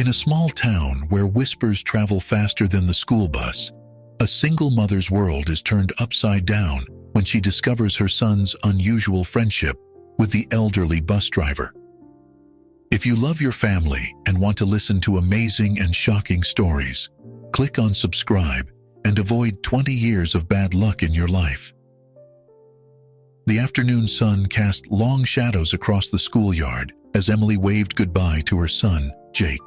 In a small town where whispers travel faster than the school bus, a single mother's world is turned upside down when she discovers her son's unusual friendship with the elderly bus driver. If you love your family and want to listen to amazing and shocking stories, click on subscribe and avoid 20 years of bad luck in your life. The afternoon sun cast long shadows across the schoolyard as Emily waved goodbye to her son, Jake.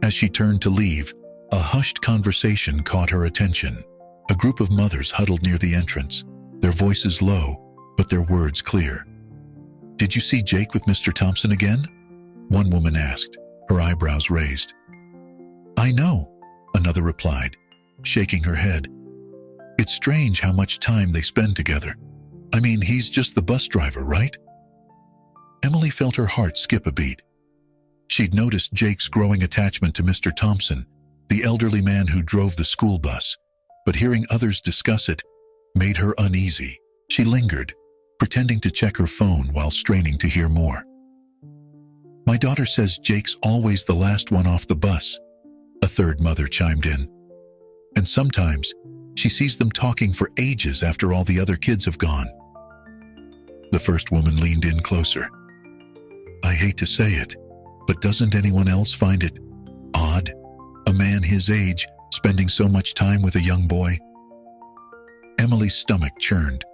As she turned to leave, a hushed conversation caught her attention. A group of mothers huddled near the entrance, their voices low, but their words clear. "Did you see Jake with Mr. Thompson again?" one woman asked, her eyebrows raised. "I know," another replied, shaking her head. "It's strange how much time they spend together. I mean, he's just the bus driver, right?" Emily felt her heart skip a beat. She'd noticed Jake's growing attachment to Mr. Thompson, the elderly man who drove the school bus, but hearing others discuss it made her uneasy. She lingered, pretending to check her phone while straining to hear more. "My daughter says Jake's always the last one off the bus," a third mother chimed in. "And sometimes she sees them talking for ages after all the other kids have gone." The first woman leaned in closer. "I hate to say it, but doesn't anyone else find it odd? A man his age spending so much time with a young boy?" Emily's stomach churned.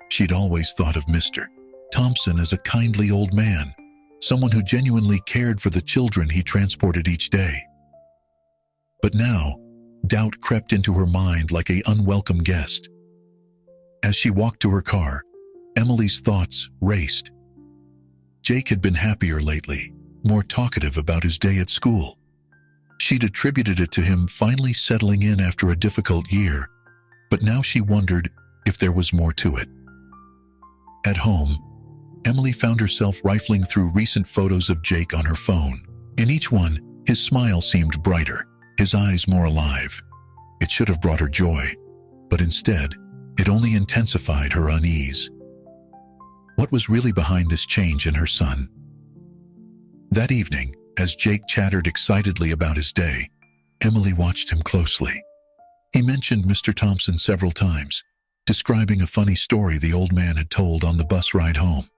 She'd always thought of Mr. Thompson as a kindly old man, someone who genuinely cared for the children he transported each day. But now, doubt crept into her mind like an unwelcome guest. As she walked to her car, Emily's thoughts raced. Jake had been happier lately, more talkative about his day at school. She'd attributed it to him finally settling in after a difficult year, but now she wondered if there was more to it. At home, Emily found herself rifling through recent photos of Jake on her phone. In each one, his smile seemed brighter, his eyes more alive. It should have brought her joy, but instead, it only intensified her unease. What was really behind this change in her son? That evening, as Jake chattered excitedly about his day, Emily watched him closely. He mentioned Mr. Thompson several times, describing a funny story the old man had told on the bus ride home.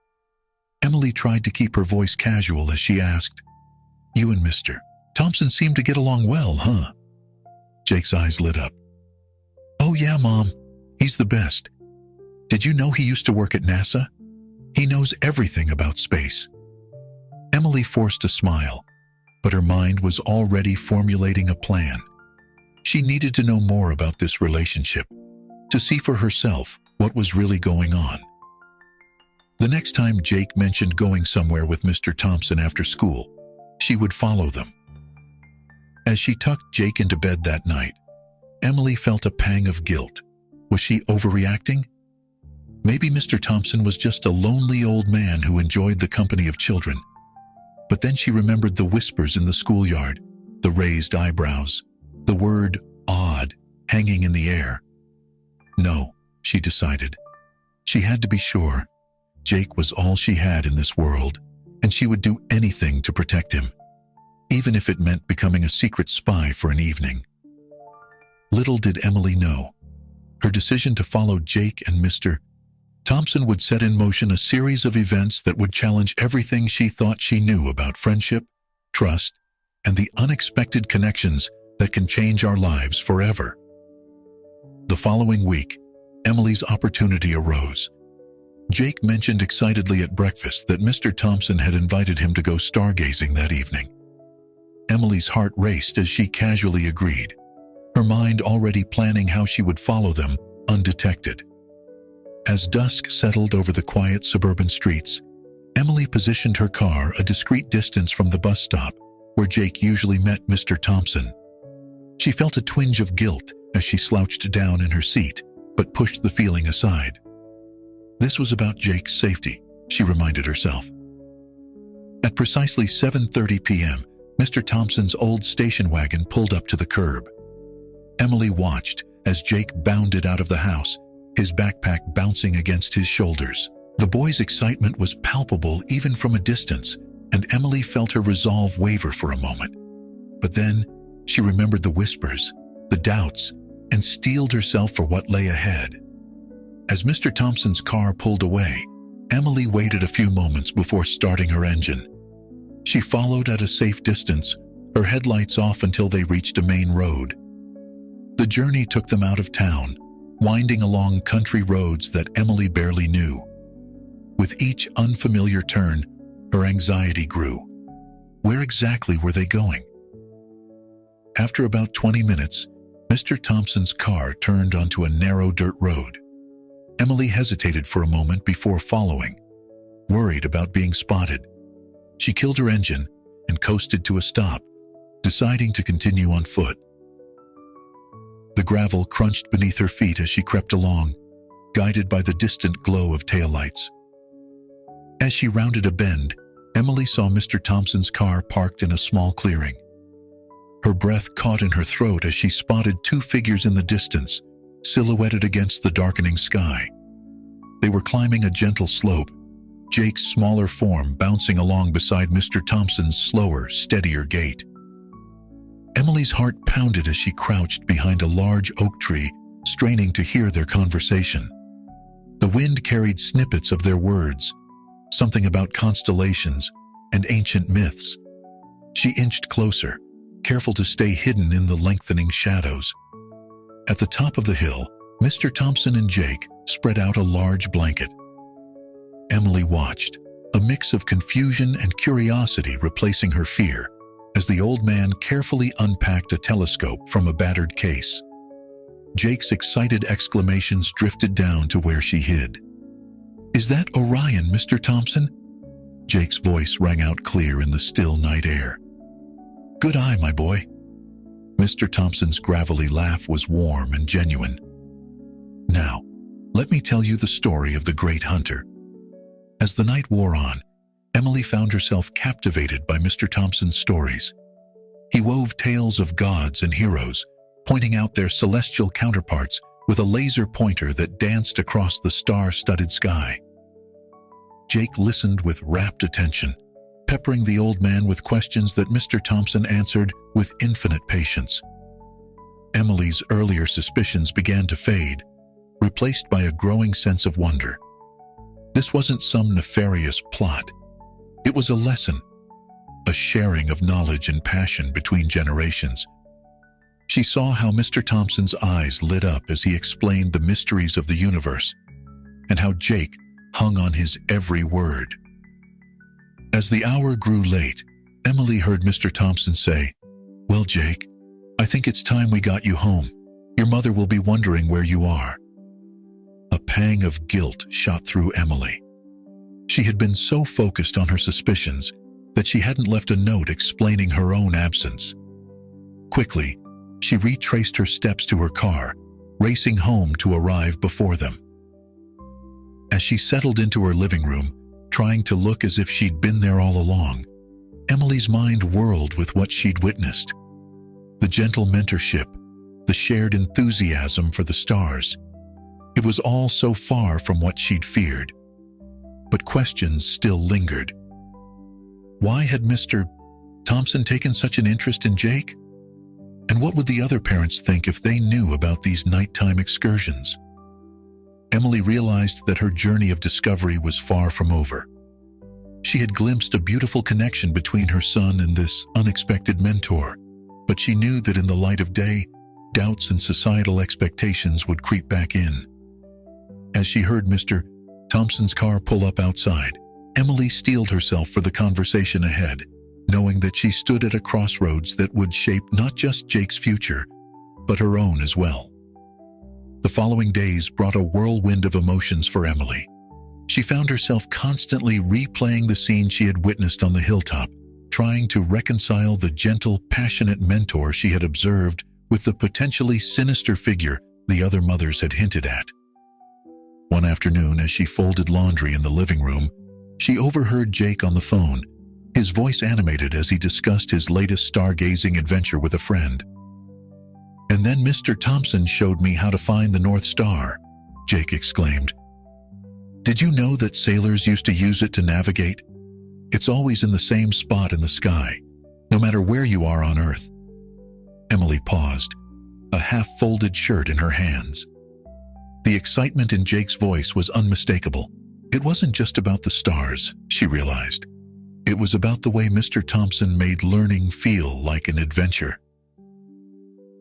Emily tried to keep her voice casual as she asked, "You and Mr. Thompson seem to get along well, huh?" Jake's eyes lit up. "Oh yeah, Mom. He's the best. Did you know he used to work at NASA? He knows everything about space." Emily forced a smile, but her mind was already formulating a plan. She needed to know more about this relationship, to see for herself what was really going on. The next time Jake mentioned going somewhere with Mr. Thompson after school, she would follow them. As she tucked Jake into bed that night, Emily felt a pang of guilt. Was she overreacting? Maybe Mr. Thompson was just a lonely old man who enjoyed the company of children. But then she remembered the whispers in the schoolyard, the raised eyebrows, the word odd hanging in the air. No, she decided. She had to be sure. Jake was all she had in this world, and she would do anything to protect him, even if it meant becoming a secret spy for an evening. Little did Emily know, her decision to follow Jake and Mr. Thompson would set in motion a series of events that would challenge everything she thought she knew about friendship, trust, and the unexpected connections that can change our lives forever. The following week, Emily's opportunity arose. Jake mentioned excitedly at breakfast that Mr. Thompson had invited him to go stargazing that evening. Emily's heart raced as she casually agreed, her mind already planning how she would follow them undetected. As dusk settled over the quiet suburban streets, Emily positioned her car a discreet distance from the bus stop where Jake usually met Mr. Thompson. She felt a twinge of guilt as she slouched down in her seat, but pushed the feeling aside. This was about Jake's safety, she reminded herself. At precisely 7:30 p.m., Mr. Thompson's old station wagon pulled up to the curb. Emily watched as Jake bounded out of the house, his backpack bouncing against his shoulders. The boy's excitement was palpable even from a distance, and Emily felt her resolve waver for a moment. But then she remembered the whispers, the doubts, and steeled herself for what lay ahead. As Mr. Thompson's car pulled away, Emily waited a few moments before starting her engine. She followed at a safe distance, her headlights off until they reached a main road. The journey took them out of town, winding along country roads that Emily barely knew. With each unfamiliar turn, her anxiety grew. Where exactly were they going? After about 20 minutes, Mr. Thompson's car turned onto a narrow dirt road. Emily hesitated for a moment before following, worried about being spotted. She killed her engine and coasted to a stop, deciding to continue on foot. The gravel crunched beneath her feet as she crept along, guided by the distant glow of taillights. As she rounded a bend, Emily saw Mr. Thompson's car parked in a small clearing. Her breath caught in her throat as she spotted two figures in the distance, silhouetted against the darkening sky. They were climbing a gentle slope, Jake's smaller form bouncing along beside Mr. Thompson's slower, steadier gait. Emily's heart pounded as she crouched behind a large oak tree, straining to hear their conversation. The wind carried snippets of their words, something about constellations and ancient myths. She inched closer, careful to stay hidden in the lengthening shadows. At the top of the hill, Mr. Thompson and Jake spread out a large blanket. Emily watched, a mix of confusion and curiosity replacing her fear, as the old man carefully unpacked a telescope from a battered case. Jake's excited exclamations drifted down to where she hid. "Is that Orion, Mr. Thompson?" Jake's voice rang out clear in the still night air. "Good eye, my boy." Mr. Thompson's gravelly laugh was warm and genuine. "Now, let me tell you the story of the great hunter." As the night wore on, Emily found herself captivated by Mr. Thompson's stories. He wove tales of gods and heroes, pointing out their celestial counterparts with a laser pointer that danced across the star-studded sky. Jake listened with rapt attention, peppering the old man with questions that Mr. Thompson answered with infinite patience. Emily's earlier suspicions began to fade, replaced by a growing sense of wonder. This wasn't some nefarious plot. It was a lesson, a sharing of knowledge and passion between generations. She saw how Mr. Thompson's eyes lit up as he explained the mysteries of the universe, and how Jake hung on his every word. As the hour grew late, Emily heard Mr. Thompson say, "Well, Jake, I think it's time we got you home. Your mother will be wondering where you are." A pang of guilt shot through Emily. She had been so focused on her suspicions that she hadn't left a note explaining her own absence. Quickly, she retraced her steps to her car, racing home to arrive before them. As she settled into her living room, trying to look as if she'd been there all along, Emily's mind whirled with what she'd witnessed. The gentle mentorship, the shared enthusiasm for the stars. It was all so far from what she'd feared. But questions still lingered. Why had Mr. Thompson taken such an interest in Jake? And what would the other parents think if they knew about these nighttime excursions? Emily realized that her journey of discovery was far from over. She had glimpsed a beautiful connection between her son and this unexpected mentor, but she knew that in the light of day, doubts and societal expectations would creep back in. As she heard Mr. Thompson's car pull up outside, Emily steeled herself for the conversation ahead, knowing that she stood at a crossroads that would shape not just Jake's future, but her own as well. The following days brought a whirlwind of emotions for Emily. She found herself constantly replaying the scene she had witnessed on the hilltop, trying to reconcile the gentle, passionate mentor she had observed with the potentially sinister figure the other mothers had hinted at. One afternoon, as she folded laundry in the living room, she overheard Jake on the phone, his voice animated as he discussed his latest stargazing adventure with a friend. "And then Mr. Thompson showed me how to find the North Star," Jake exclaimed. "Did you know that sailors used to use it to navigate? It's always in the same spot in the sky, no matter where you are on Earth. Emily paused, a half-folded shirt in her hands. The excitement in Jake's voice was unmistakable. It wasn't just about the stars, she realized. It was about the way Mr. Thompson made learning feel like an adventure.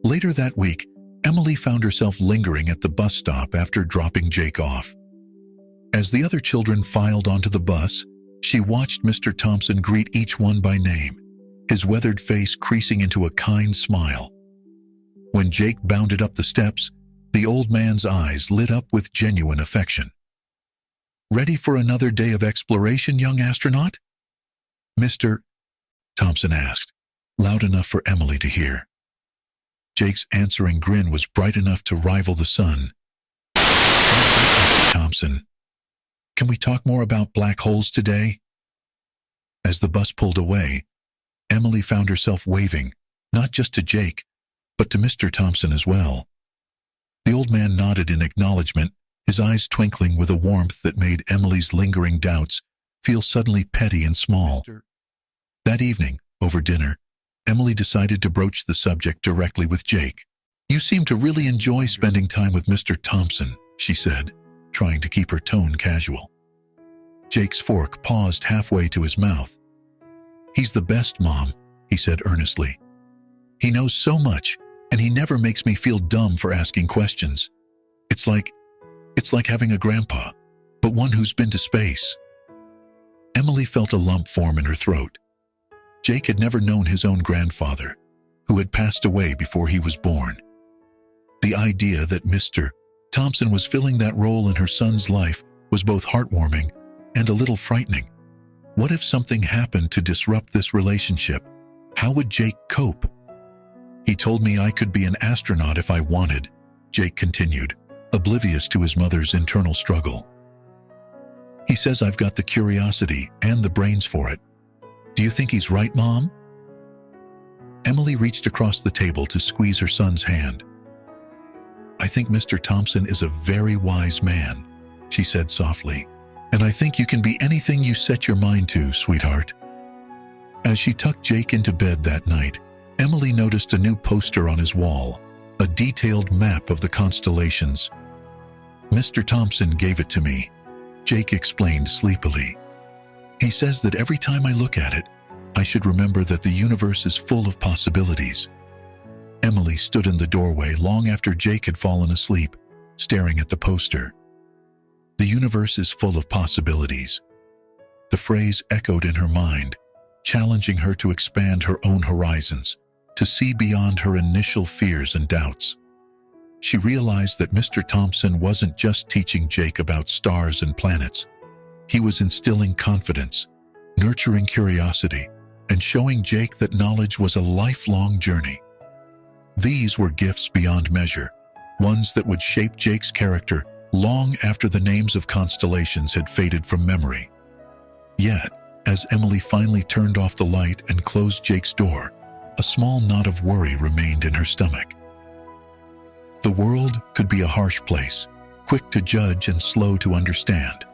Later that week, Emily found herself lingering at the bus stop after dropping Jake off. As the other children filed onto the bus, she watched Mr. Thompson greet each one by name, his weathered face creasing into a kind smile. When Jake bounded up the steps, the old man's eyes lit up with genuine affection. "Ready for another day of exploration, young astronaut?" Mr. Thompson asked, loud enough for Emily to hear. Jake's answering grin was bright enough to rival the sun. "Thompson, can we talk more about black holes today?" As the bus pulled away, Emily found herself waving, not just to Jake, but to Mr. Thompson as well. The old man nodded in acknowledgement, his eyes twinkling with a warmth that made Emily's lingering doubts feel suddenly petty and small. That evening, over dinner, Emily decided to broach the subject directly with Jake. "You seem to really enjoy spending time with Mr. Thompson," she said, trying to keep her tone casual. Jake's fork paused halfway to his mouth. "He's the best, Mom," he said earnestly. "He knows so much, and he never makes me feel dumb for asking questions. It's like having a grandpa, but one who's been to space." Emily felt a lump form in her throat. Jake had never known his own grandfather, who had passed away before he was born. The idea that Mr. Thompson was filling that role in her son's life was both heartwarming and a little frightening. What if something happened to disrupt this relationship? How would Jake cope? "He told me I could be an astronaut if I wanted," Jake continued, oblivious to his mother's internal struggle. "He says I've got the curiosity and the brains for it. Do you think he's right, Mom?" Emily reached across the table to squeeze her son's hand. "I think Mr. Thompson is a very wise man," she said softly, "and I think you can be anything you set your mind to, sweetheart." As she tucked Jake into bed that night, Emily noticed a new poster on his wall, a detailed map of the constellations. "Mr. Thompson gave it to me," Jake explained sleepily. "He says that every time I look at it, I should remember that the universe is full of possibilities." Emily stood in the doorway long after Jake had fallen asleep, staring at the poster. "The universe is full of possibilities." The phrase echoed in her mind, challenging her to expand her own horizons, to see beyond her initial fears and doubts. She realized that Mr. Thompson wasn't just teaching Jake about stars and planets. He was instilling confidence, nurturing curiosity, and showing Jake that knowledge was a lifelong journey. These were gifts beyond measure, ones that would shape Jake's character long after the names of constellations had faded from memory. Yet, as Emily finally turned off the light and closed Jake's door, a small knot of worry remained in her stomach. The world could be a harsh place, quick to judge and slow to understand.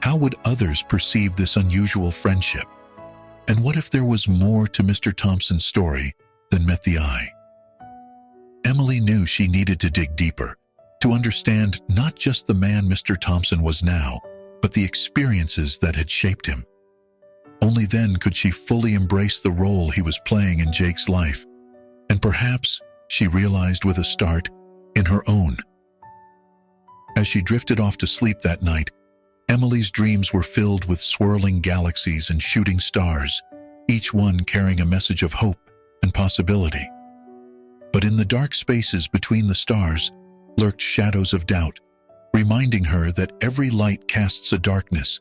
How would others perceive this unusual friendship? And what if there was more to Mr. Thompson's story than met the eye? Emily knew she needed to dig deeper, to understand not just the man Mr. Thompson was now, but the experiences that had shaped him. Only then could she fully embrace the role he was playing in Jake's life, and perhaps, she realized with a start, in her own. As she drifted off to sleep that night, Emily's dreams were filled with swirling galaxies and shooting stars, each one carrying a message of hope and possibility. But in the dark spaces between the stars lurked shadows of doubt, reminding her that every light casts a darkness,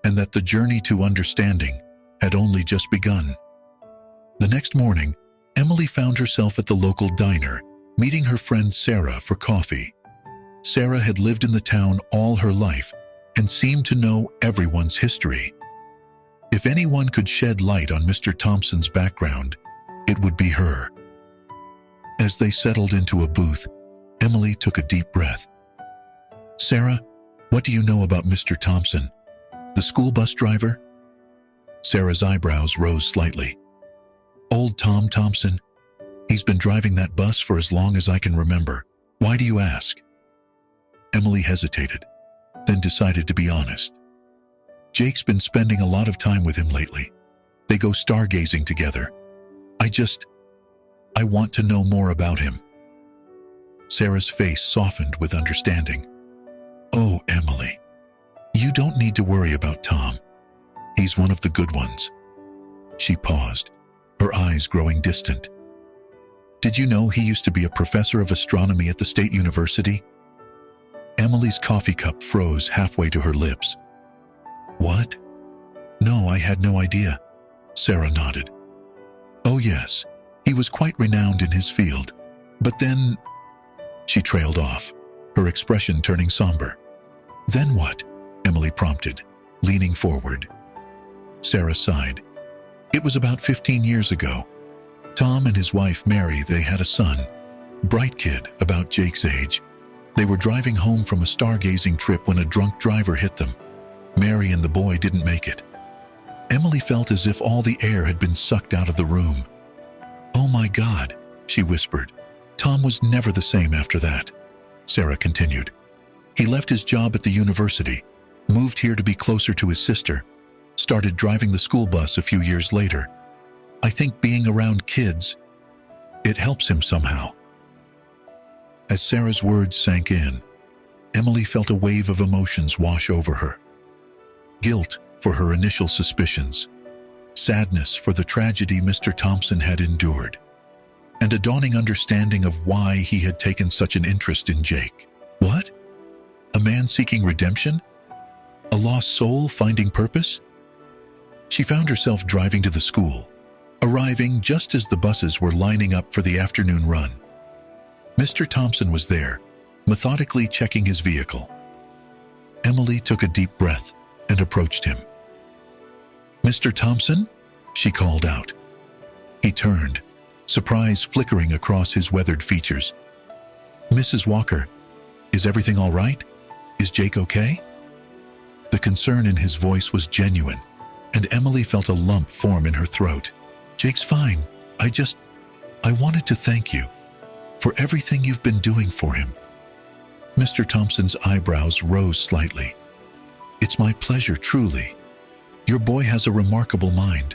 and that the journey to understanding had only just begun. The next morning, Emily found herself at the local diner, meeting her friend Sarah for coffee. Sarah had lived in the town all her life and seemed to know everyone's history. If anyone could shed light on Mr. Thompson's background, it would be her. As they settled into a booth, Emily took a deep breath. "Sarah, what do you know about Mr. Thompson? The school bus driver?" Sarah's eyebrows rose slightly. Old Tom Thompson. He's been driving that bus for as long as I can remember. Why do you ask? Emily hesitated, then decided to be honest. Jake's been spending a lot of time with him lately. They go stargazing together. I want to know more about him. Sarah's face softened with understanding. Oh, Emily, you don't need to worry about Tom. He's one of the good ones. She paused, her eyes growing distant. Did you know he used to be a professor of astronomy at the State University? Emily's coffee cup froze halfway to her lips. What? No, I had no idea. Sarah nodded. Oh yes, he was quite renowned in his field. But then... She trailed off, her expression turning somber. Then what? Emily prompted, leaning forward. Sarah sighed. It was about 15 years ago. Tom and his wife Mary, they had a son. Bright kid, about Jake's age. They were driving home from a stargazing trip when a drunk driver hit them. Mary and the boy didn't make it. Emily felt as if all the air had been sucked out of the room. Oh my God, she whispered. Tom was never the same after that. Sarah continued. He left his job at the university, moved here to be closer to his sister, started driving the school bus a few years later. I think being around kids, it helps him somehow. As Sarah's words sank in, Emily felt a wave of emotions wash over her. Guilt for her initial suspicions, sadness for the tragedy Mr. Thompson had endured, and a dawning understanding of why he had taken such an interest in Jake. What? A man seeking redemption? A lost soul finding purpose? She found herself driving to the school, arriving just as the buses were lining up for the afternoon run. Mr. Thompson was there, methodically checking his vehicle. Emily took a deep breath and approached him. Mr. Thompson? She called out. He turned, surprise flickering across his weathered features. Mrs. Walker, is everything all right? Is Jake okay? The concern in his voice was genuine, and Emily felt a lump form in her throat. Jake's fine. I wanted to thank you for everything you've been doing for him. Mr. Thompson's eyebrows rose slightly. It's my pleasure, truly. Your boy has a remarkable mind.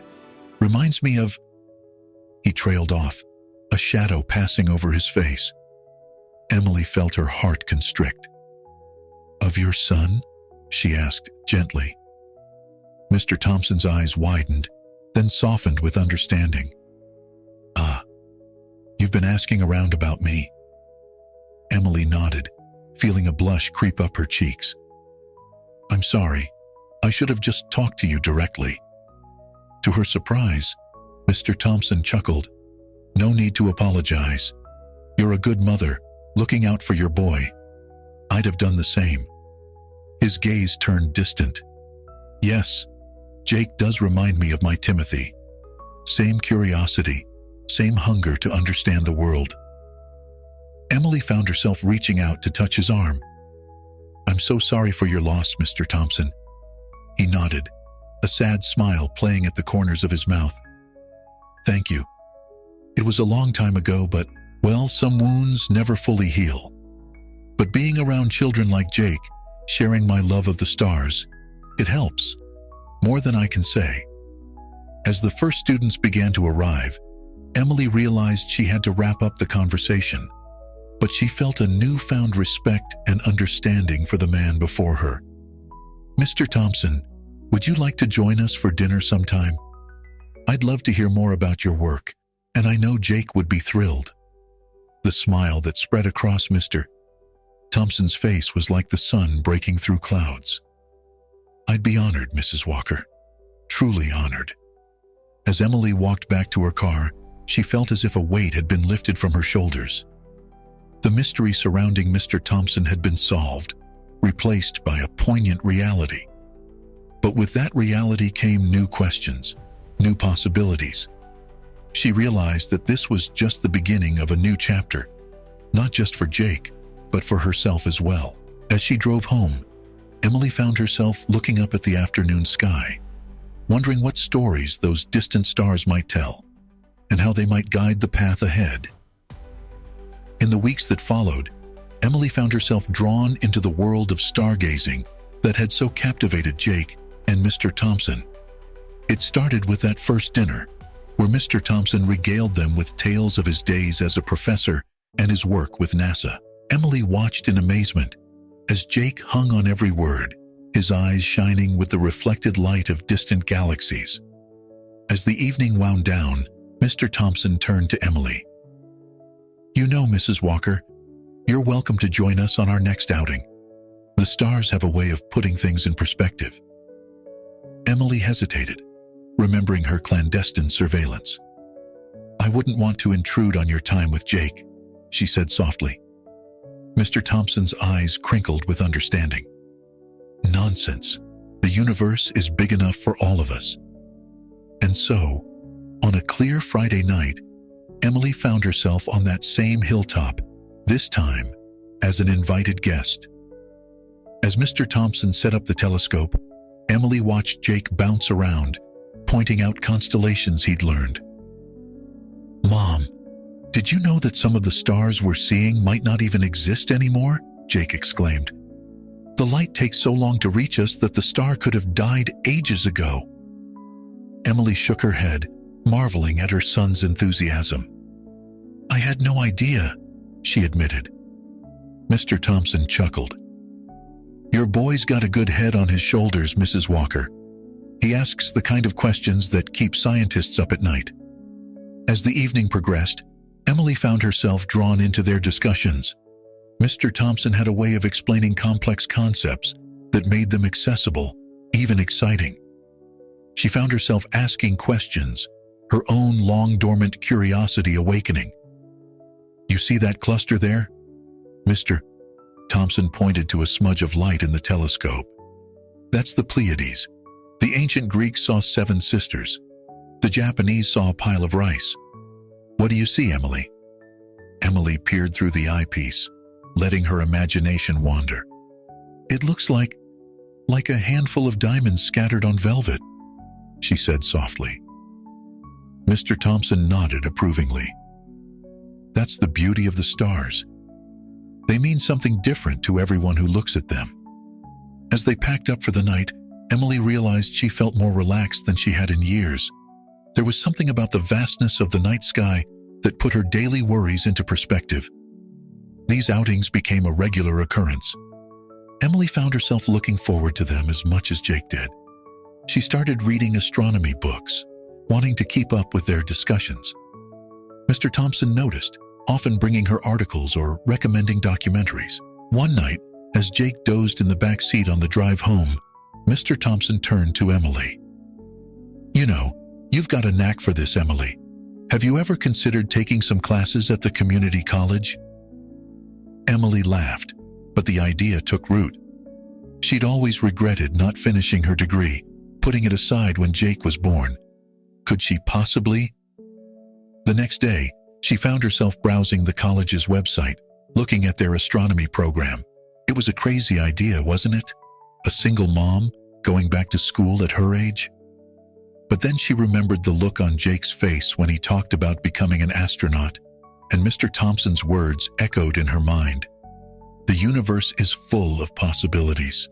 Reminds me of... He trailed off, a shadow passing over his face. Emily felt her heart constrict. Of your son? She asked gently. Mr. Thompson's eyes widened, then softened with understanding. Ah, you've been asking around about me. Emily nodded, feeling a blush creep up her cheeks. I'm sorry. I should have just talked to you directly. To her surprise, Mr. Thompson chuckled. No need to apologize. You're a good mother, looking out for your boy. I'd have done the same. His gaze turned distant. Yes, Jake does remind me of my Timothy. Same curiosity, same hunger to understand the world. Emily found herself reaching out to touch his arm. I'm so sorry for your loss, Mr. Thompson. He nodded, a sad smile playing at the corners of his mouth. Thank you. It was a long time ago, but, well, some wounds never fully heal. But being around children like Jake, sharing my love of the stars, it helps. More than I can say. As the first students began to arrive, Emily realized she had to wrap up the conversation, but she felt a newfound respect and understanding for the man before her. Mr. Thompson, would you like to join us for dinner sometime? I'd love to hear more about your work, and I know Jake would be thrilled. The smile that spread across Mr. Thompson's face was like the sun breaking through clouds. I'd be honored, Mrs. Walker. Truly honored. As Emily walked back to her car, she felt as if a weight had been lifted from her shoulders. The mystery surrounding Mr. Thompson had been solved, replaced by a poignant reality. But with that reality came new questions, new possibilities. She realized that this was just the beginning of a new chapter, not just for Jake, but for herself as well. As she drove home, Emily found herself looking up at the afternoon sky, wondering what stories those distant stars might tell, and how they might guide the path ahead. In the weeks that followed, Emily found herself drawn into the world of stargazing that had so captivated Jake and Mr. Thompson. It started with that first dinner, where Mr. Thompson regaled them with tales of his days as a professor and his work with NASA. Emily watched in amazement as Jake hung on every word, his eyes shining with the reflected light of distant galaxies. As the evening wound down, Mr. Thompson turned to Emily. "You know, Mrs. Walker, you're welcome to join us on our next outing. The stars have a way of putting things in perspective." Emily hesitated, remembering her clandestine surveillance. "I wouldn't want to intrude on your time with Jake," she said softly. Mr. Thompson's eyes crinkled with understanding. "Nonsense. The universe is big enough for all of us." And so, on a clear Friday night, Emily found herself on that same hilltop, this time as an invited guest. As Mr. Thompson set up the telescope, Emily watched Jake bounce around, pointing out constellations he'd learned. "Mom, did you know that some of the stars we're seeing might not even exist anymore?" Jake exclaimed. "The light takes so long to reach us that the star could have died ages ago." Emily shook her head, marveling at her son's enthusiasm. "I had no idea," she admitted. Mr. Thompson chuckled. "Your boy's got a good head on his shoulders, Mrs. Walker. He asks the kind of questions that keep scientists up at night." As the evening progressed, Emily found herself drawn into their discussions. Mr. Thompson had a way of explaining complex concepts that made them accessible, even exciting. She found herself asking questions, her own long-dormant curiosity awakening. "You see that cluster there?" Mr. Thompson pointed to a smudge of light in the telescope. "That's the Pleiades. The ancient Greeks saw 7 sisters. The Japanese saw a pile of rice. What do you see, Emily?" Emily peered through the eyepiece, letting her imagination wander. "It looks like a handful of diamonds scattered on velvet," she said softly. Mr. Thompson nodded approvingly. "That's the beauty of the stars. They mean something different to everyone who looks at them." As they packed up for the night, Emily realized she felt more relaxed than she had in years. There was something about the vastness of the night sky that put her daily worries into perspective. These outings became a regular occurrence. Emily found herself looking forward to them as much as Jake did. She started reading astronomy books, wanting to keep up with their discussions. Mr. Thompson noticed, often bringing her articles or recommending documentaries. One night, as Jake dozed in the back seat on the drive home, Mr. Thompson turned to Emily. "You know, you've got a knack for this, Emily. Have you ever considered taking some classes at the community college?" Emily laughed, but the idea took root. She'd always regretted not finishing her degree, putting it aside when Jake was born. Could she possibly? The next day, she found herself browsing the college's website, looking at their astronomy program. It was a crazy idea, wasn't it? A single mom, going back to school at her age? But then she remembered the look on Jake's face when he talked about becoming an astronaut, and Mr. Thompson's words echoed in her mind. The universe is full of possibilities.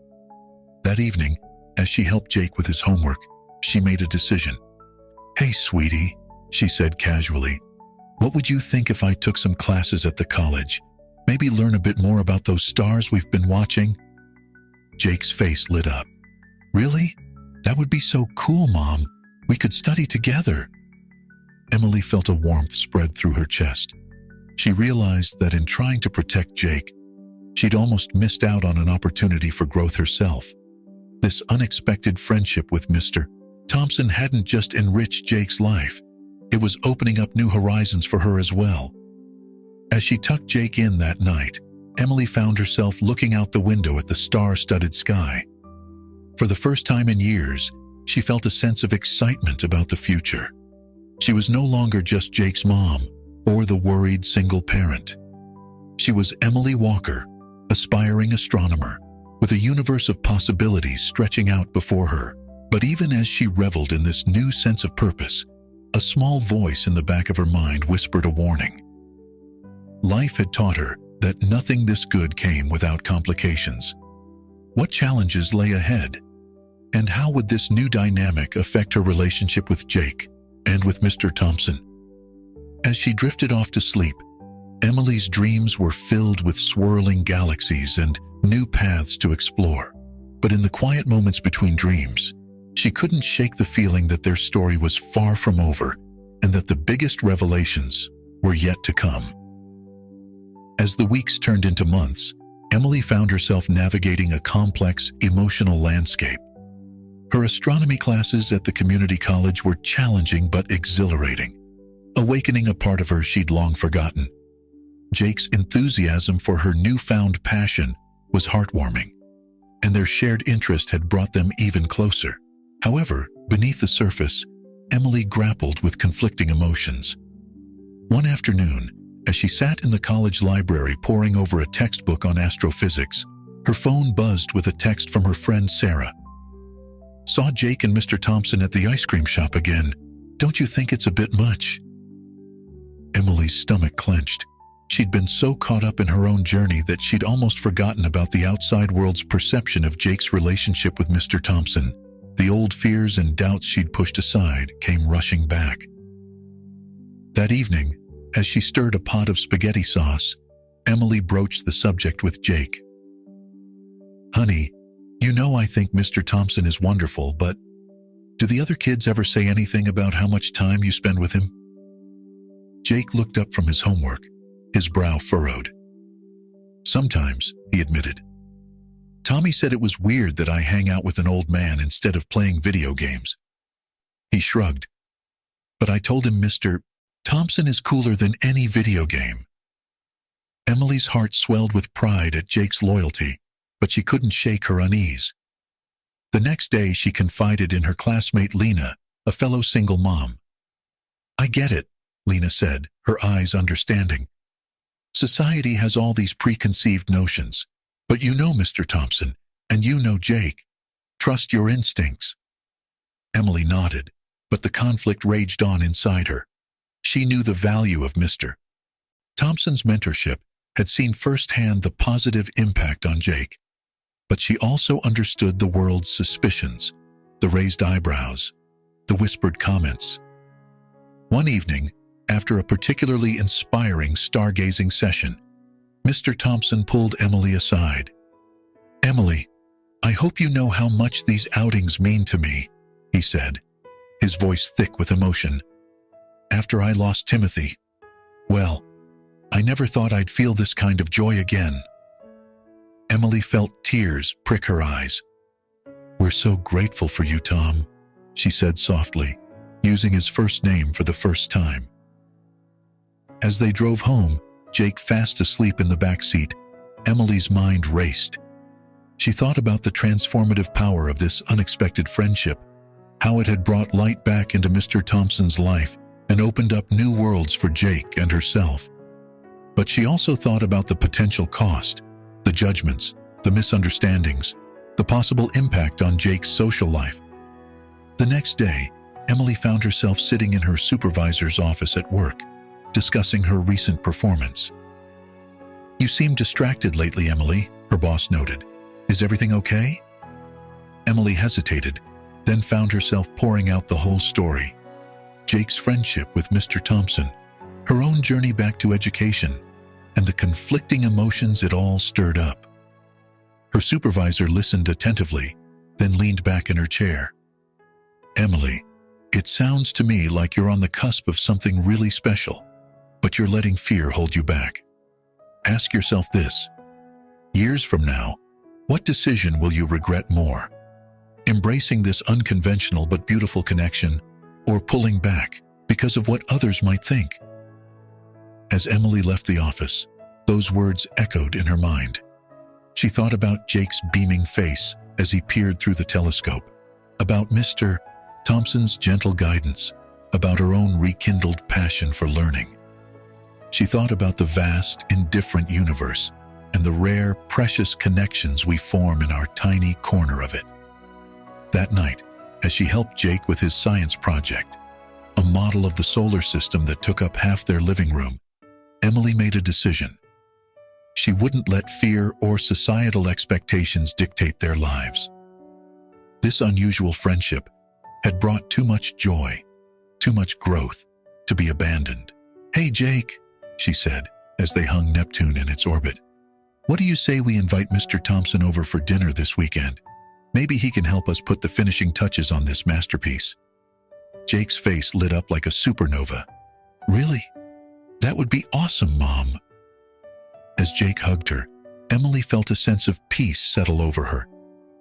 That evening, as she helped Jake with his homework, she made a decision. "Hey, sweetie," she said casually, "what would you think if I took some classes at the college? Maybe learn a bit more about those stars we've been watching?" Jake's face lit up. "Really? That would be so cool, Mom. We could study together." Emily felt a warmth spread through her chest. She realized that in trying to protect Jake, she'd almost missed out on an opportunity for growth herself. This unexpected friendship with Mr. Thompson hadn't just enriched Jake's life, it was opening up new horizons for her as well. As she tucked Jake in that night, Emily found herself looking out the window at the star-studded sky. For the first time in years, she felt a sense of excitement about the future. She was no longer just Jake's mom or the worried single parent. She was Emily Walker, aspiring astronomer, with a universe of possibilities stretching out before her. But even as she reveled in this new sense of purpose, a small voice in the back of her mind whispered a warning. Life had taught her that nothing this good came without complications. What challenges lay ahead? And how would this new dynamic affect her relationship with Jake and with Mr. Thompson? As she drifted off to sleep, Emily's dreams were filled with swirling galaxies and new paths to explore. But in the quiet moments between dreams, she couldn't shake the feeling that their story was far from over and that the biggest revelations were yet to come. As the weeks turned into months, Emily found herself navigating a complex, emotional landscape. Her astronomy classes at the community college were challenging but exhilarating, awakening a part of her she'd long forgotten. Jake's enthusiasm for her newfound passion was heartwarming, and their shared interest had brought them even closer. However, beneath the surface, Emily grappled with conflicting emotions. One afternoon, as she sat in the college library poring over a textbook on astrophysics, her phone buzzed with a text from her friend Sarah. "Saw Jake and Mr. Thompson at the ice cream shop again. Don't you think it's a bit much?" Emily's stomach clenched. She'd been so caught up in her own journey that she'd almost forgotten about the outside world's perception of Jake's relationship with Mr. Thompson. The old fears and doubts she'd pushed aside came rushing back. That evening, as she stirred a pot of spaghetti sauce, Emily broached the subject with Jake. "Honey, you know I think Mr. Thompson is wonderful, but do the other kids ever say anything about how much time you spend with him?" Jake looked up from his homework, his brow furrowed. "Sometimes," he admitted. "Tommy said it was weird that I hang out with an old man instead of playing video games." He shrugged. "But I told him Mr. Thompson is cooler than any video game." Emily's heart swelled with pride at Jake's loyalty, but she couldn't shake her unease. The next day, she confided in her classmate Lena, a fellow single mom. "I get it," Lena said, her eyes understanding. "Society has all these preconceived notions. But you know Mr. Thompson, and you know Jake. Trust your instincts." Emily nodded, but the conflict raged on inside her. She knew the value of Mr. Thompson's mentorship, had seen firsthand the positive impact on Jake. But she also understood the world's suspicions, the raised eyebrows, the whispered comments. One evening, after a particularly inspiring stargazing session, Mr. Thompson pulled Emily aside. "Emily, I hope you know how much these outings mean to me," he said, his voice thick with emotion. "After I lost Timothy, well, I never thought I'd feel this kind of joy again." Emily felt tears prick her eyes. "We're so grateful for you, Tom," she said softly, using his first name for the first time. As they drove home, Jake fast asleep in the back seat, Emily's mind raced. She thought about the transformative power of this unexpected friendship, how it had brought light back into Mr. Thompson's life and opened up new worlds for Jake and herself. But she also thought about the potential cost, the judgments, the misunderstandings, the possible impact on Jake's social life. The next day, Emily found herself sitting in her supervisor's office at work, discussing her recent performance. "You seem distracted lately, Emily," her boss noted. "Is everything okay?" Emily hesitated, then found herself pouring out the whole story. Jake's friendship with Mr. Thompson, her own journey back to education, and the conflicting emotions it all stirred up. Her supervisor listened attentively, then leaned back in her chair. "Emily, it sounds to me like you're on the cusp of something really special, but you're letting fear hold you back. Ask yourself this: years from now, what decision will you regret more? Embracing this unconventional but beautiful connection, or pulling back because of what others might think?" As Emily left the office, those words echoed in her mind. She thought about Jake's beaming face as he peered through the telescope, about Mr. Thompson's gentle guidance, about her own rekindled passion for learning. She thought about the vast, indifferent universe and the rare, precious connections we form in our tiny corner of it. That night, as she helped Jake with his science project, a model of the solar system that took up half their living room, Emily made a decision. She wouldn't let fear or societal expectations dictate their lives. This unusual friendship had brought too much joy, too much growth, to be abandoned. "Hey, Jake," she said, as they hung Neptune in its orbit. "What do you say we invite Mr. Thompson over for dinner this weekend? Maybe he can help us put the finishing touches on this masterpiece." Jake's face lit up like a supernova. "Really? That would be awesome, Mom." As Jake hugged her, Emily felt a sense of peace settle over her.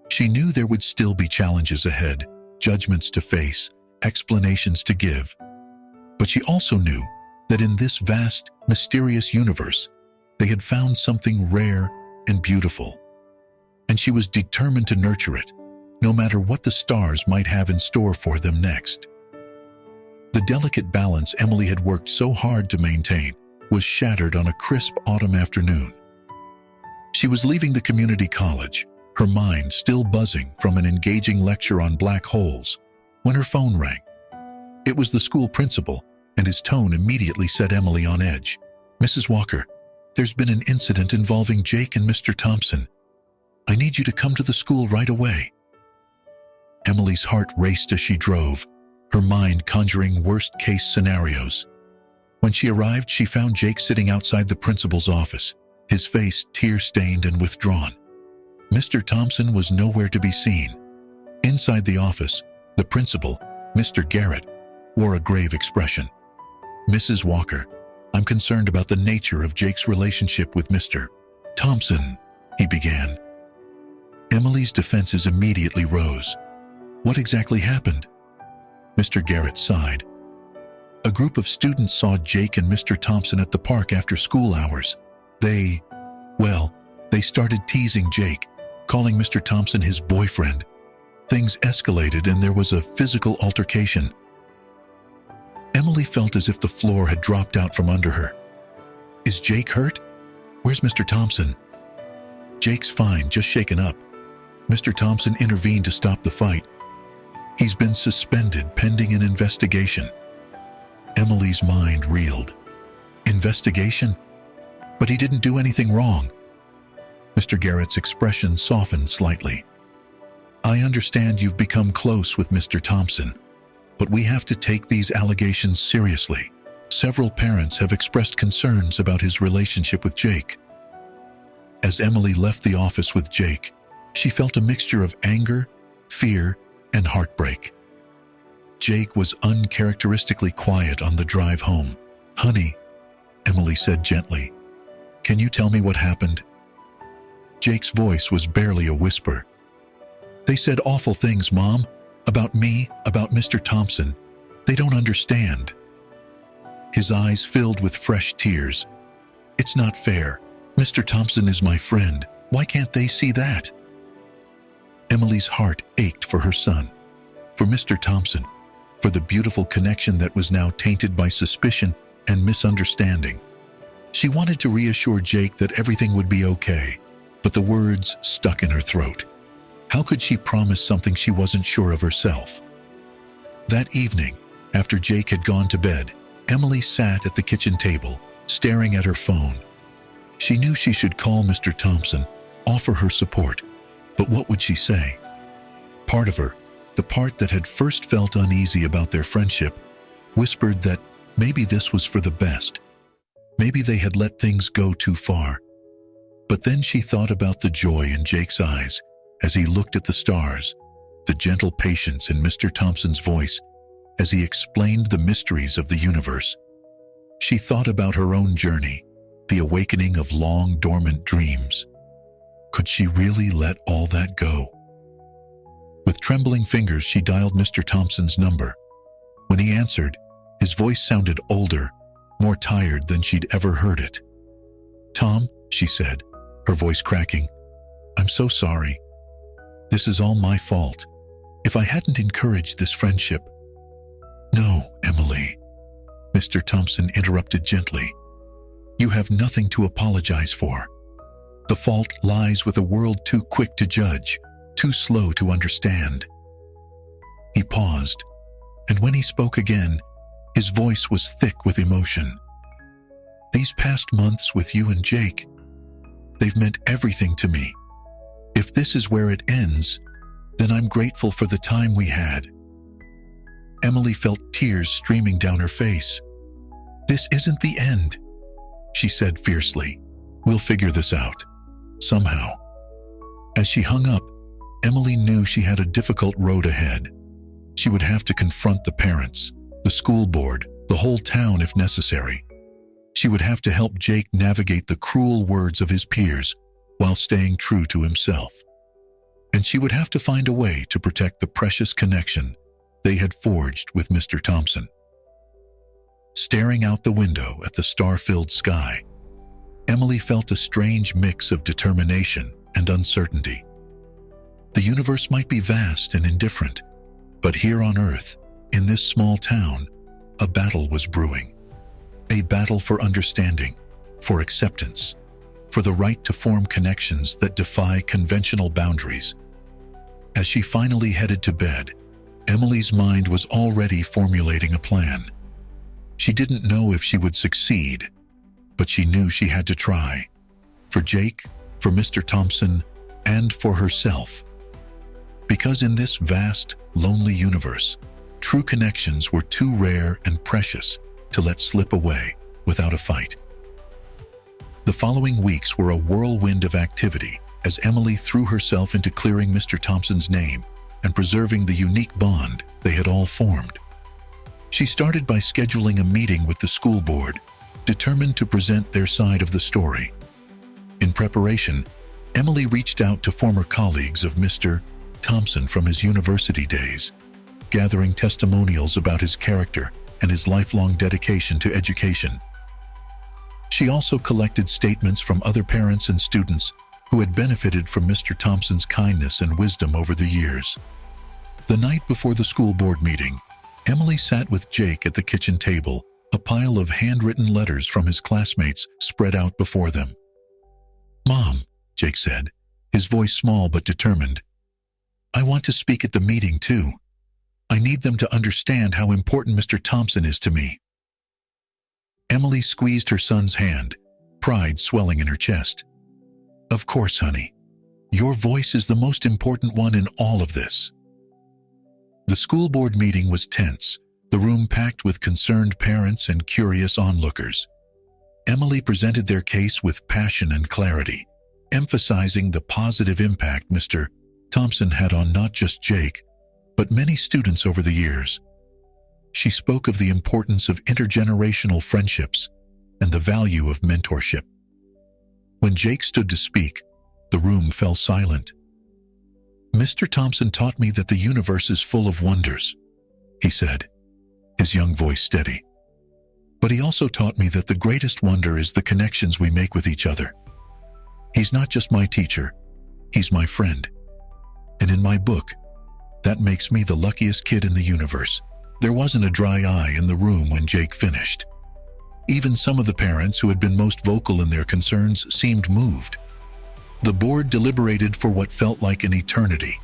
She knew there would still be challenges ahead, judgments to face, explanations to give. But she also knew that in this vast, mysterious universe, they had found something rare and beautiful. And she was determined to nurture it, no matter what the stars might have in store for them next. The delicate balance Emily had worked so hard to maintain was shattered on a crisp autumn afternoon. She was leaving the community college, her mind still buzzing from an engaging lecture on black holes, when her phone rang. It was the school principal, and his tone immediately set Emily on edge. "Mrs. Walker, there's been an incident involving Jake and Mr. Thompson. I need you to come to the school right away." Emily's heart raced as she drove, her mind conjuring worst-case scenarios. When she arrived, she found Jake sitting outside the principal's office, his face tear-stained and withdrawn. Mr. Thompson was nowhere to be seen. Inside the office, the principal, Mr. Garrett, wore a grave expression. "Mrs. Walker, I'm concerned about the nature of Jake's relationship with Mr. Thompson," he began. Emily's defenses immediately rose. "What exactly happened?" Mr. Garrett sighed. "A group of students saw Jake and Mr. Thompson at the park after school hours. They started teasing Jake, calling Mr. Thompson his boyfriend. Things escalated and there was a physical altercation." Emily felt as if the floor had dropped out from under her. "Is Jake hurt? Where's Mr. Thompson?" "Jake's fine, just shaken up. Mr. Thompson intervened to stop the fight. He's been suspended pending an investigation." Emily's mind reeled. "Investigation? But he didn't do anything wrong." Mr. Garrett's expression softened slightly. "I understand you've become close with Mr. Thompson, but we have to take these allegations seriously. Several parents have expressed concerns about his relationship with Jake." As Emily left the office with Jake, she felt a mixture of anger, fear, and heartbreak. Jake was uncharacteristically quiet on the drive home. "Honey," Emily said gently, "can you tell me what happened?" Jake's voice was barely a whisper. "They said awful things, Mom, about me, about Mr. Thompson. They don't understand." His eyes filled with fresh tears. "It's not fair. Mr. Thompson is my friend. Why can't they see that?" Emily's heart ached for her son, for Mr. Thompson, for the beautiful connection that was now tainted by suspicion and misunderstanding. She wanted to reassure Jake that everything would be okay, but the words stuck in her throat. How could she promise something she wasn't sure of herself? That evening, after Jake had gone to bed, Emily sat at the kitchen table, staring at her phone. She knew she should call Mr. Thompson, offer her support, but what would she say? Part of her, the part that had first felt uneasy about their friendship, whispered that maybe this was for the best. Maybe they had let things go too far. But then she thought about the joy in Jake's eyes as he looked at the stars, the gentle patience in Mr. Thompson's voice as he explained the mysteries of the universe. She thought about her own journey, the awakening of long dormant dreams. Could she really let all that go? With trembling fingers, she dialed Mr. Thompson's number. When he answered, his voice sounded older, more tired than she'd ever heard it. "Tom," she said, her voice cracking, "I'm so sorry. This is all my fault. If I hadn't encouraged this friendship—" "No, Emily," Mr. Thompson interrupted gently. "You have nothing to apologize for. The fault lies with a world too quick to judge, too slow to understand." He paused, and when he spoke again, His voice was thick with emotion. "These past months with you and Jake, they've meant everything to me. If this is where it ends, then I'm grateful for the time we had." Emily felt tears streaming down her face. "This isn't the end," she said fiercely. "We'll figure this out, somehow." As she hung up, Emily knew she had a difficult road ahead. She would have to confront the parents, the school board, the whole town if necessary. She would have to help Jake navigate the cruel words of his peers while staying true to himself. And she would have to find a way to protect the precious connection they had forged with Mr. Thompson. Staring out the window at the star-filled sky, Emily felt a strange mix of determination and uncertainty. The universe might be vast and indifferent, but here on Earth, in this small town, a battle was brewing. A battle for understanding, for acceptance, for the right to form connections that defy conventional boundaries. As she finally headed to bed, Emily's mind was already formulating a plan. She didn't know if she would succeed, but she knew she had to try. For Jake, for Mr. Thompson, and for herself. Because in this vast, lonely universe, true connections were too rare and precious to let slip away without a fight. The following weeks were a whirlwind of activity as Emily threw herself into clearing Mr. Thompson's name and preserving the unique bond they had all formed. She started by scheduling a meeting with the school board, determined to present their side of the story. In preparation, Emily reached out to former colleagues of Mr. Thompson from his university days, gathering testimonials about his character and his lifelong dedication to education. She also collected statements from other parents and students who had benefited from Mr. Thompson's kindness and wisdom over the years. The night before the school board meeting, Emily sat with Jake at the kitchen table, a pile of handwritten letters from his classmates spread out before them. "Mom," Jake said, his voice small but determined, "I want to speak at the meeting too. I need them to understand how important Mr. Thompson is to me." Emily squeezed her son's hand, pride swelling in her chest. "Of course, honey. Your voice is the most important one in all of this." The school board meeting was tense, the room packed with concerned parents and curious onlookers. Emily presented their case with passion and clarity, emphasizing the positive impact Mr. Thompson had on not just Jake, but many students over the years. She spoke of the importance of intergenerational friendships and the value of mentorship. When Jake stood to speak, the room fell silent. "Mr. Thompson taught me that the universe is full of wonders," he said, his young voice steady. "But he also taught me that the greatest wonder is the connections we make with each other. He's not just my teacher, he's my friend. And in my book, that makes me the luckiest kid in the universe." There wasn't a dry eye in the room when Jake finished. Even some of the parents who had been most vocal in their concerns seemed moved. The board deliberated for what felt like an eternity.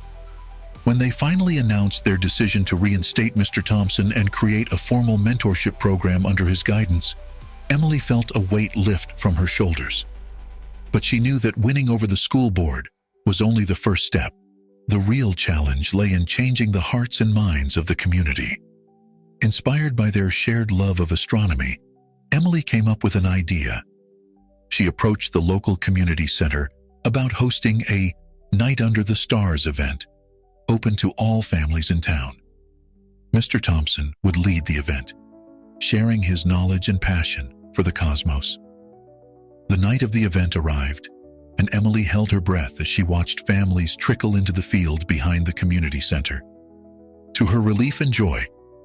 When they finally announced their decision to reinstate Mr. Thompson and create a formal mentorship program under his guidance, Emily felt a weight lift from her shoulders. But she knew that winning over the school board was only the first step. The real challenge lay in changing the hearts and minds of the community. Inspired by their shared love of astronomy, Emily came up with an idea. She approached the local community center about hosting a Night Under the Stars event, open to all families in town. Mr. Thompson would lead the event, sharing his knowledge and passion for the cosmos. The night of the event arrived, and Emily held her breath as she watched families trickle into the field behind the community center. To her relief and joy,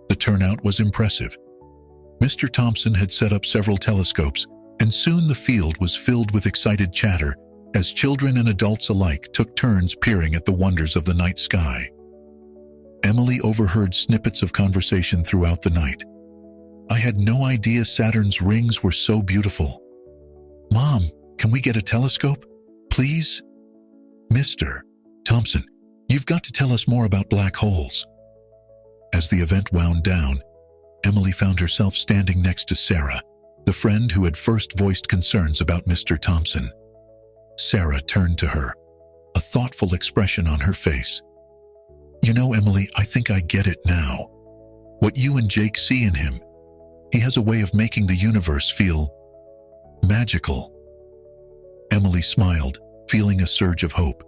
the turnout was impressive. Mr. Thompson had set up several telescopes, and soon the field was filled with excited chatter as children and adults alike took turns peering at the wonders of the night sky. Emily overheard snippets of conversation throughout the night. "I had no idea Saturn's rings were so beautiful. Mom, can we get a telescope, please? Mr. Thompson, you've got to tell us more about black holes." As the event wound down, Emily found herself standing next to Sarah, the friend who had first voiced concerns about Mr. Thompson. Sarah turned to her, a thoughtful expression on her face. "You know, Emily, I think I get it now. What you and Jake see in him, he has a way of making the universe feel magical." Emily smiled, feeling a surge of hope.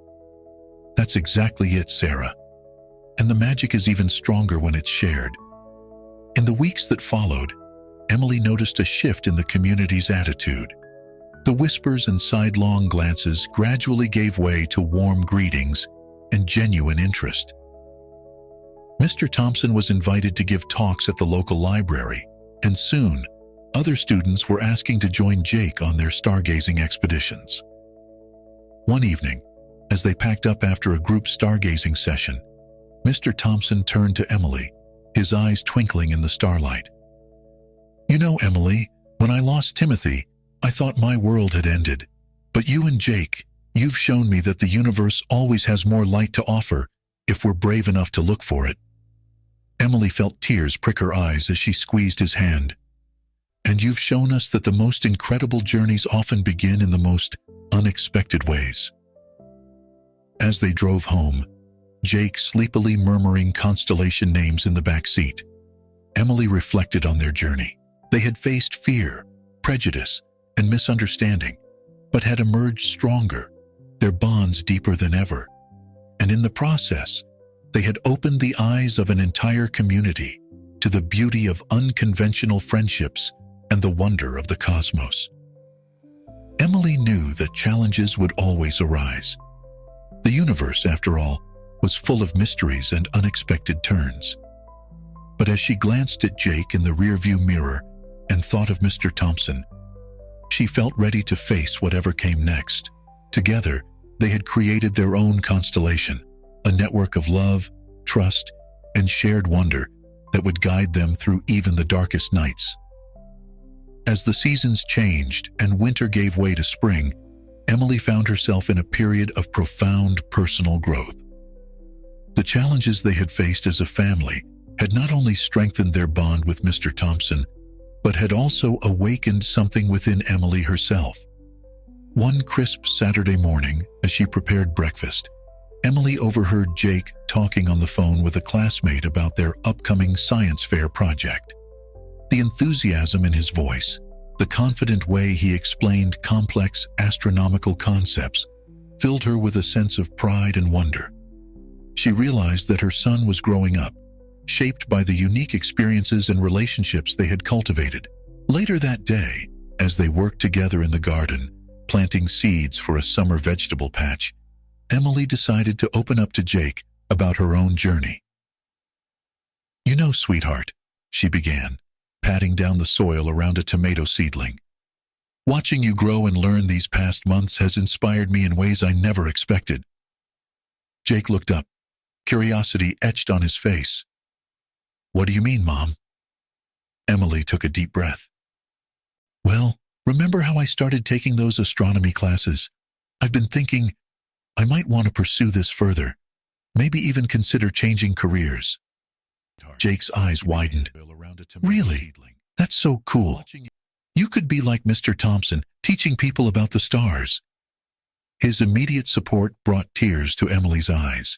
"That's exactly it, Sarah. And the magic is even stronger when it's shared." In the weeks that followed, Emily noticed a shift in the community's attitude. The whispers and sidelong glances gradually gave way to warm greetings and genuine interest. Mr. Thompson was invited to give talks at the local library, and soon, other students were asking to join Jake on their stargazing expeditions. One evening, as they packed up after a group stargazing session, Mr. Thompson turned to Emily, his eyes twinkling in the starlight. "You know, Emily, when I lost Timothy, I thought my world had ended. But you and Jake, you've shown me that the universe always has more light to offer if we're brave enough to look for it." Emily felt tears prick her eyes as she squeezed his hand. "And you've shown us that the most incredible journeys often begin in the most unexpected ways." As they drove home, Jake sleepily murmuring constellation names in the back seat, Emily reflected on their journey. They had faced fear, prejudice, and misunderstanding, but had emerged stronger, their bonds deeper than ever. And in the process, they had opened the eyes of an entire community to the beauty of unconventional friendships and the wonder of the cosmos. Emily knew that challenges would always arise. The universe, after all, was full of mysteries and unexpected turns. But as she glanced at Jake in the rearview mirror and thought of Mr. Thompson, she felt ready to face whatever came next. Together, they had created their own constellation, a network of love, trust, and shared wonder that would guide them through even the darkest nights. As the seasons changed and winter gave way to spring, Emily found herself in a period of profound personal growth. The challenges they had faced as a family had not only strengthened their bond with Mr. Thompson, but had also awakened something within Emily herself. One crisp Saturday morning, as she prepared breakfast, Emily overheard Jake talking on the phone with a classmate about their upcoming science fair project. The enthusiasm in his voice, the confident way he explained complex astronomical concepts, filled her with a sense of pride and wonder. She realized that her son was growing up, shaped by the unique experiences and relationships they had cultivated. Later that day, as they worked together in the garden, planting seeds for a summer vegetable patch, Emily decided to open up to Jake about her own journey. "You know, sweetheart," she began, patting down the soil around a tomato seedling, "watching you grow and learn these past months has inspired me in ways I never expected." Jake looked up, curiosity etched on his face. "What do you mean, Mom?" Emily took a deep breath. "Well, remember how I started taking those astronomy classes? I've been thinking I might want to pursue this further, maybe even consider changing careers." Jake's eyes widened. "Really? That's so cool. You could be like Mr. Thompson, teaching people about the stars." His immediate support brought tears to Emily's eyes.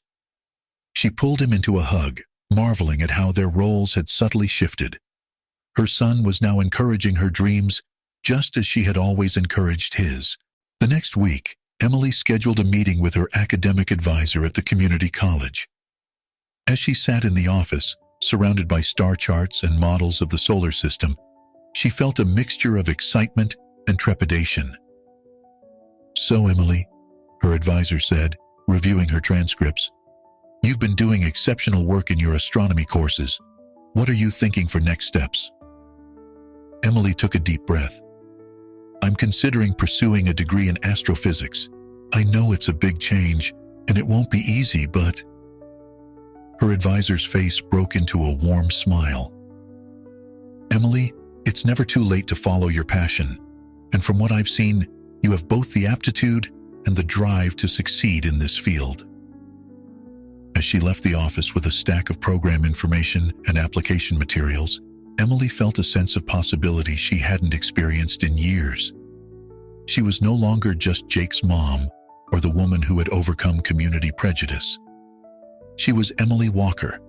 She pulled him into a hug, marveling at how their roles had subtly shifted. Her son was now encouraging her dreams, just as she had always encouraged his. The next week, Emily scheduled a meeting with her academic advisor at the community college. As she sat in the office, surrounded by star charts and models of the solar system, she felt a mixture of excitement and trepidation. "So, Emily," her advisor said, reviewing her transcripts, "you've been doing exceptional work in your astronomy courses. What are you thinking for next steps?" Emily took a deep breath. "I'm considering pursuing a degree in astrophysics. I know it's a big change, and it won't be easy, but..." Her advisor's face broke into a warm smile. "Emily, it's never too late to follow your passion, and from what I've seen, you have both the aptitude and the drive to succeed in this field." As she left the office with a stack of program information and application materials, Emily felt a sense of possibility she hadn't experienced in years. She was no longer just Jake's mom or the woman who had overcome community prejudice. She was Emily Walker,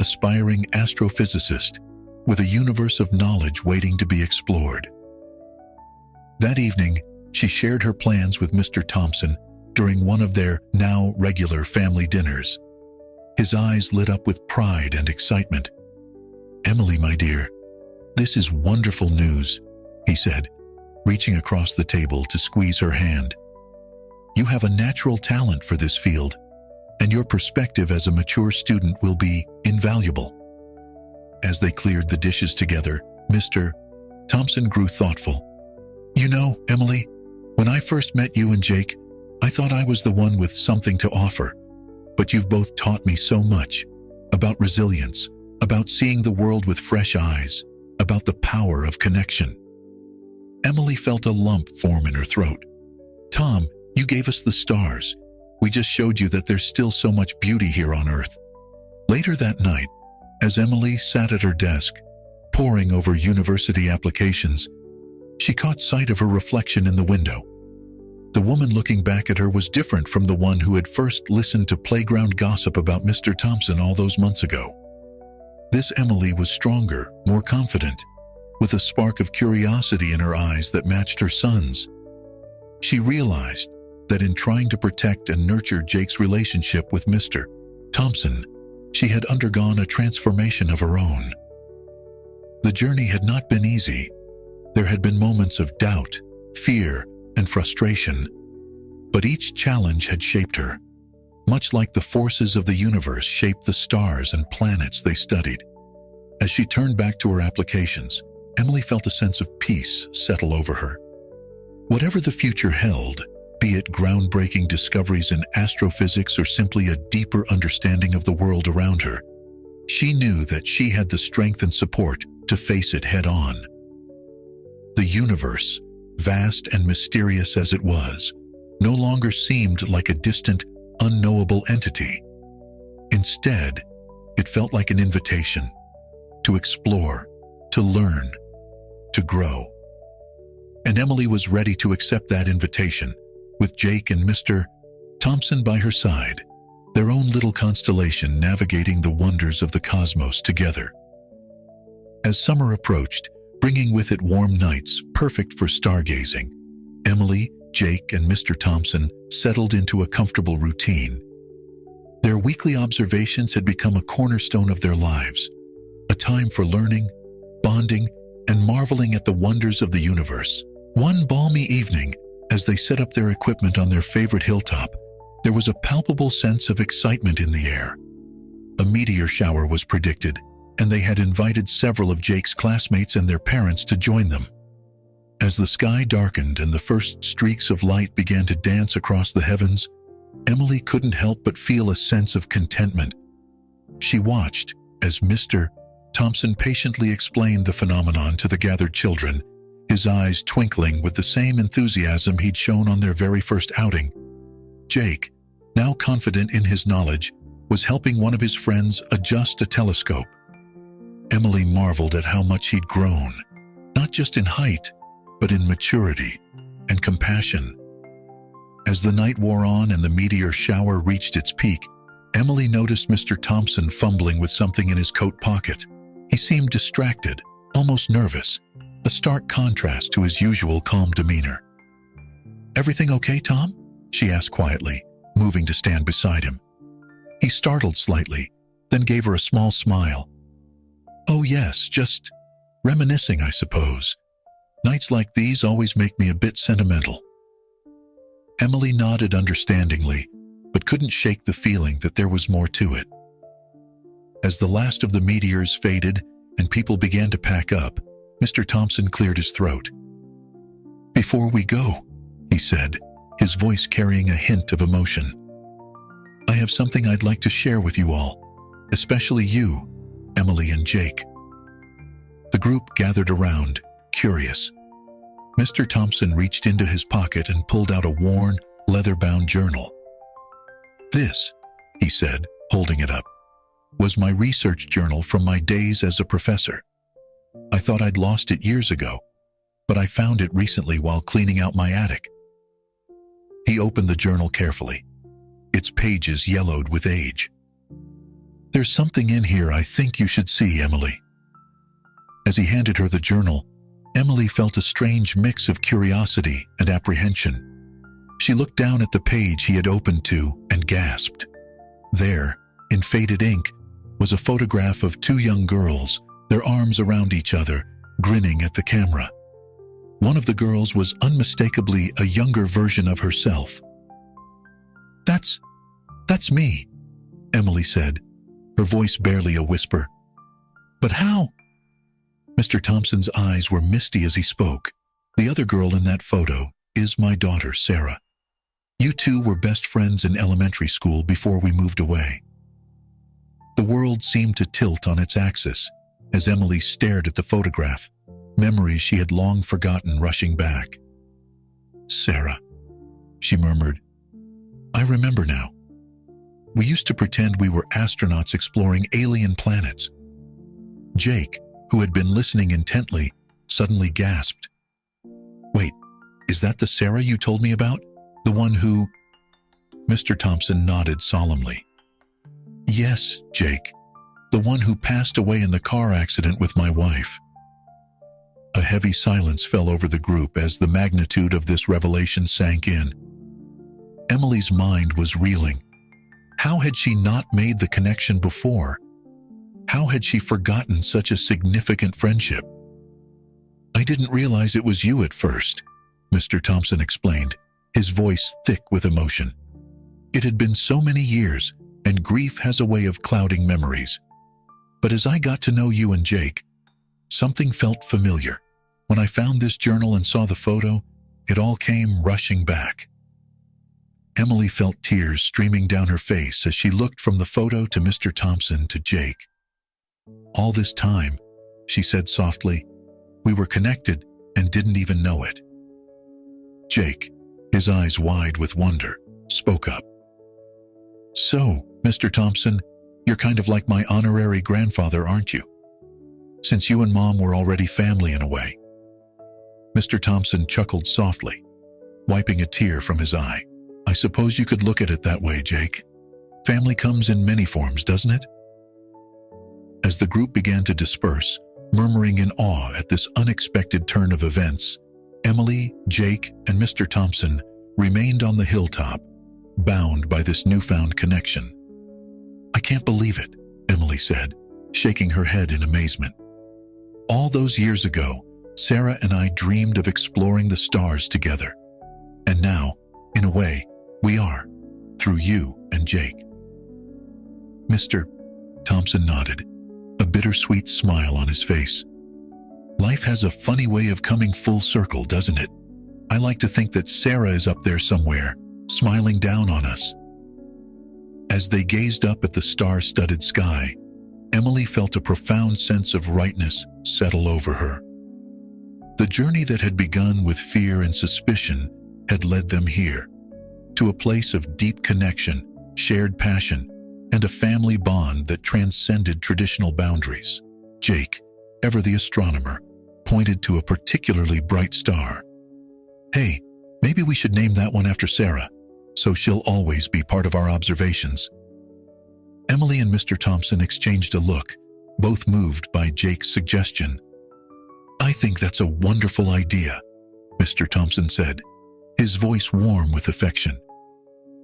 aspiring astrophysicist with a universe of knowledge waiting to be explored. That evening, she shared her plans with Mr. Thompson during one of their now regular family dinners. His eyes lit up with pride and excitement. "Emily, my dear, this is wonderful news," he said, reaching across the table to squeeze her hand. "You have a natural talent for this field, and your perspective as a mature student will be invaluable." As they cleared the dishes together, Mr. Thompson grew thoughtful. "You know, Emily, when I first met you and Jake, I thought I was the one with something to offer. But you've both taught me so much about resilience, about seeing the world with fresh eyes, about the power of connection." Emily felt a lump form in her throat. "Tom, you gave us the stars. We just showed you that there's still so much beauty here on Earth." Later that night, as Emily sat at her desk, poring over university applications, she caught sight of her reflection in the window. The woman looking back at her was different from the one who had first listened to playground gossip about Mr. Thompson all those months ago. This Emily was stronger, more confident, with a spark of curiosity in her eyes that matched her son's. She realized that in trying to protect and nurture Jake's relationship with Mr. Thompson, she had undergone a transformation of her own. The journey had not been easy. There had been moments of doubt, fear, and frustration, but each challenge had shaped her, much like the forces of the universe shaped the stars and planets they studied. As she turned back to her applications, Emily felt a sense of peace settle over her. Whatever the future held, be it groundbreaking discoveries in astrophysics or simply a deeper understanding of the world around her, she knew that she had the strength and support to face it head-on. The universe, vast and mysterious as it was, no longer seemed like a distant, unknowable entity. Instead, it felt like an invitation to explore, to learn, to grow. And Emily was ready to accept that invitation, with Jake and Mr. Thompson by her side, their own little constellation navigating the wonders of the cosmos together. As summer approached, bringing with it warm nights perfect for stargazing, Emily, Jake, and Mr. Thompson settled into a comfortable routine. Their weekly observations had become a cornerstone of their lives, a time for learning, bonding, and marveling at the wonders of the universe. One balmy evening, as they set up their equipment on their favorite hilltop, there was a palpable sense of excitement in the air. A meteor shower was predicted, and they had invited several of Jake's classmates and their parents to join them. As the sky darkened and the first streaks of light began to dance across the heavens, Emily couldn't help but feel a sense of contentment. She watched as Mr. Thompson patiently explained the phenomenon to the gathered children, his eyes twinkling with the same enthusiasm he'd shown on their very first outing. Jake, now confident in his knowledge, was helping one of his friends adjust a telescope. Emily marveled at how much he'd grown, not just in height, but in maturity and compassion. As the night wore on and the meteor shower reached its peak, Emily noticed Mr. Thompson fumbling with something in his coat pocket. He seemed distracted, almost nervous, a stark contrast to his usual calm demeanor. "Everything okay, Tom?" she asked quietly, moving to stand beside him. He startled slightly, then gave her a small smile. "Oh yes, just reminiscing, I suppose. Nights like these always make me a bit sentimental." Emily nodded understandingly, but couldn't shake the feeling that there was more to it. As the last of the meteors faded and people began to pack up, Mr. Thompson cleared his throat. "Before we go," he said, his voice carrying a hint of emotion, "I have something I'd like to share with you all, especially you, Emily and Jake." The group gathered around, curious. Mr. Thompson reached into his pocket and pulled out a worn, leather-bound journal. "This," he said, holding it up, "was my research journal from my days as a professor. I thought I'd lost it years ago, but I found it recently while cleaning out my attic." He opened the journal carefully, its pages yellowed with age. "There's something in here I think you should see, Emily." As he handed her the journal, Emily felt a strange mix of curiosity and apprehension. She looked down at the page he had opened to and gasped. There, in faded ink, was a photograph of two young girls, their arms around each other, grinning at the camera. One of the girls was unmistakably a younger version of herself. That's me," Emily said, her voice barely a whisper. "But how?" Mr. Thompson's eyes were misty as he spoke. "The other girl in that photo is my daughter, Sarah. You two were best friends in elementary school before we moved away." The world seemed to tilt on its axis as Emily stared at the photograph, memories she had long forgotten rushing back. "Sarah," she murmured. "I remember now. We used to pretend we were astronauts exploring alien planets." Jake, who had been listening intently, suddenly gasped. "Wait, is that the Sarah you told me about? The one who—" Mr. Thompson nodded solemnly. "Yes, Jake, the one who passed away in the car accident with my wife." A heavy silence fell over the group as the magnitude of this revelation sank in. Emily's mind was reeling. How had she not made the connection before? How had she forgotten such a significant friendship? "I didn't realize it was you at first," Mr. Thompson explained, his voice thick with emotion. "It had been so many years, and grief has a way of clouding memories. But as I got to know you and Jake, something felt familiar. When I found this journal and saw the photo, it all came rushing back." Emily felt tears streaming down her face as she looked from the photo to Mr. Thompson to Jake. "All this time," she said softly, "we were connected and didn't even know it." Jake, his eyes wide with wonder, spoke up. "So, Mr. Thompson, you're kind of like my honorary grandfather, aren't you? Since you and Mom were already family in a way." Mr. Thompson chuckled softly, wiping a tear from his eye. "I suppose you could look at it that way, Jake. Family comes in many forms, doesn't it?" As the group began to disperse, murmuring in awe at this unexpected turn of events, Emily, Jake, and Mr. Thompson remained on the hilltop, bound by this newfound connection. "I can't believe it," Emily said, shaking her head in amazement. "All those years ago, Sarah and I dreamed of exploring the stars together. And now, in a way, we are, through you and Jake." Mr. Thompson nodded, a bittersweet smile on his face. "Life has a funny way of coming full circle, doesn't it? I like to think that Sarah is up there somewhere, smiling down on us." As they gazed up at the star-studded sky, Emily felt a profound sense of rightness settle over her. The journey that had begun with fear and suspicion had led them here, to a place of deep connection, shared passion, and a family bond that transcended traditional boundaries. Jake, ever the astronomer, pointed to a particularly bright star. "Hey, maybe we should name that one after Sarah, so she'll always be part of our observations." Emily and Mr. Thompson exchanged a look, both moved by Jake's suggestion. "I think that's a wonderful idea," Mr. Thompson said, his voice warm with affection.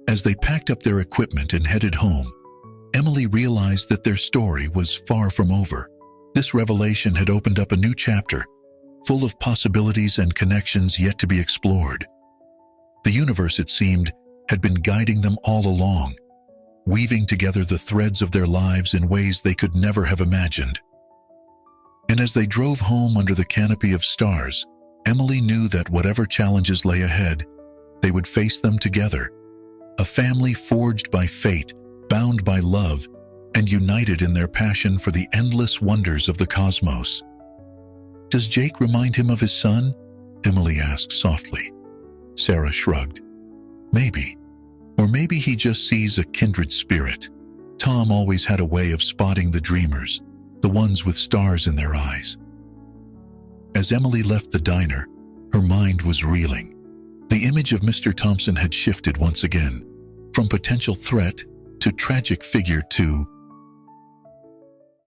As they packed up their equipment and headed home, Emily realized that their story was far from over. This revelation had opened up a new chapter, full of possibilities and connections yet to be explored. The universe, it seemed, had been guiding them all along, weaving together the threads of their lives in ways they could never have imagined. And as they drove home under the canopy of stars, Emily knew that whatever challenges lay ahead, they would face them together. A family forged by fate, bound by love, and united in their passion for the endless wonders of the cosmos. "Does Jake remind him of his son?" Emily asked softly. Sarah shrugged. "Maybe. Or maybe he just sees a kindred spirit. Tom always had a way of spotting the dreamers, the ones with stars in their eyes. As Emily left the diner, her mind was reeling. The image of Mr. Thompson had shifted once again, from potential threat to tragic figure to